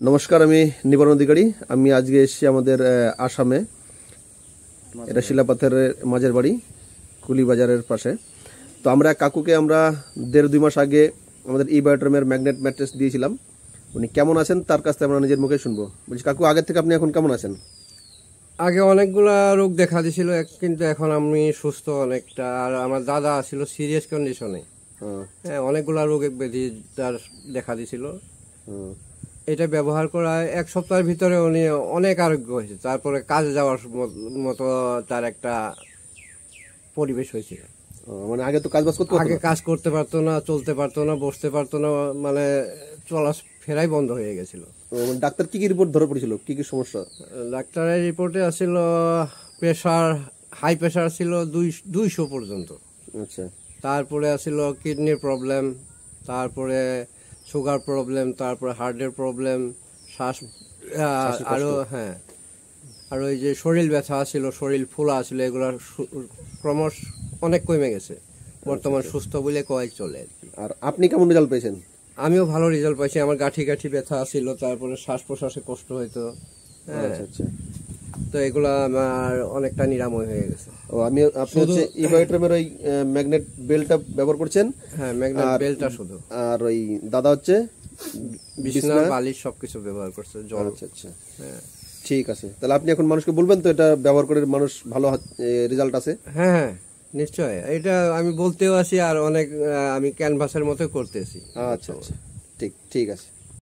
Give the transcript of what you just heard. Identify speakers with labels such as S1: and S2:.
S1: নমস্কার, আমি নিবারণ অধিকারী। আমি আজকে এসেছি আমাদের আসামে। এটা শিলাপাথরের মাঝের বাড়ি, কুলি বাজারের পাশে। তো আমরা কাকুকে আমরা 1.5-2 মাস আগে আমাদের বায়োট্রামের ম্যাগনেট ম্যাট্রেস দিয়েছিলাম। উনি কেমন আছেন তার কাছ থেকে আমরা নিজের মুখে শুনবো। বলছি, কাকু, আগের থেকে আপনি এখন কেমন আছেন?
S2: আগে অনেকগুলা রোগ দেখা দিছিল, কিন্তু এখন আমি সুস্থ অনেকটা। আর আমার দাদা ছিল সিরিয়াস কন্ডিশনে। হ্যাঁ, অনেকগুলা রোগ ব্যাধি তার দেখা দিছিল। এটা ব্যবহার করা 1 সপ্তাহের ভিতরে উনি অনেক আরোগ্য হয়েছে। তারপরে কাজে যাওয়ার মতো তার একটা পরিবেশ হয়েছিল।
S1: মানে আগে তো কাজ বাজ করতে
S2: আগে কাজ করতে পারতো না, চলতে পারতো না, বসতে পারতো না, মানে চলা ফেরাই বন্ধ হয়ে গেছিল।
S1: ডাক্তার কি কি রিপোর্ট ধরে পড়েছিল, কি কি সমস্যা?
S2: ডাক্তারের রিপোর্টে আসছিল প্রেশার, হাই প্রেশার ছিল 200 পর্যন্ত।
S1: আচ্ছা।
S2: তারপরে আসছিল কিডনির প্রবলেম, তারপরে সুগার প্রবলেম, তারপরে হার্টের প্রবলেম, শ্বাস, আরও হ্যাঁ, আর ওই যে শরীর ব্যথা ছিল, শরীর ফুলা ছিল, এগুলার ক্রমশ অনেক কমে গেছে। বর্তমান সুস্থ বলে কয়েক চলে আর কি।
S1: আর আপনি কেমন রেজাল্ট পেয়েছেন?
S2: আমিও ভালো রেজাল্ট পাইছি। আমার গাঁঠি ব্যথা ছিল, তারপরে শ্বাস প্রশ্বাসে কষ্ট হইতো।
S1: আচ্ছা আচ্ছা।
S2: তো এগুলা আমার অনেকটা নিরাময় হয়ে গেছে।
S1: আপনি হচ্ছে বায়োট্রামের ওই ম্যাগনেট বেলটা ব্যবহার করছেন?
S2: হ্যাঁ, ম্যাগনেট বেলটা শুধু।
S1: আর ওই দাদা হচ্ছে
S2: বিছনা, বালিশ সবকিছু ব্যবহার করছে, জল।
S1: আচ্ছা আচ্ছা, হ্যাঁ, ঠিক আছে। তাহলে আপনি এখন মানুষকে বলবেন তো এটা ব্যবহার করে মানুষ ভালো রেজাল্ট আছে?
S2: হ্যাঁ হ্যাঁ, নিশ্চয়। এটা আমি বলতেও আছি, আর অনেক আমি ক্যানভাসের মতো করতেছি।
S1: আচ্ছা আচ্ছা, ঠিক ঠিক আছে।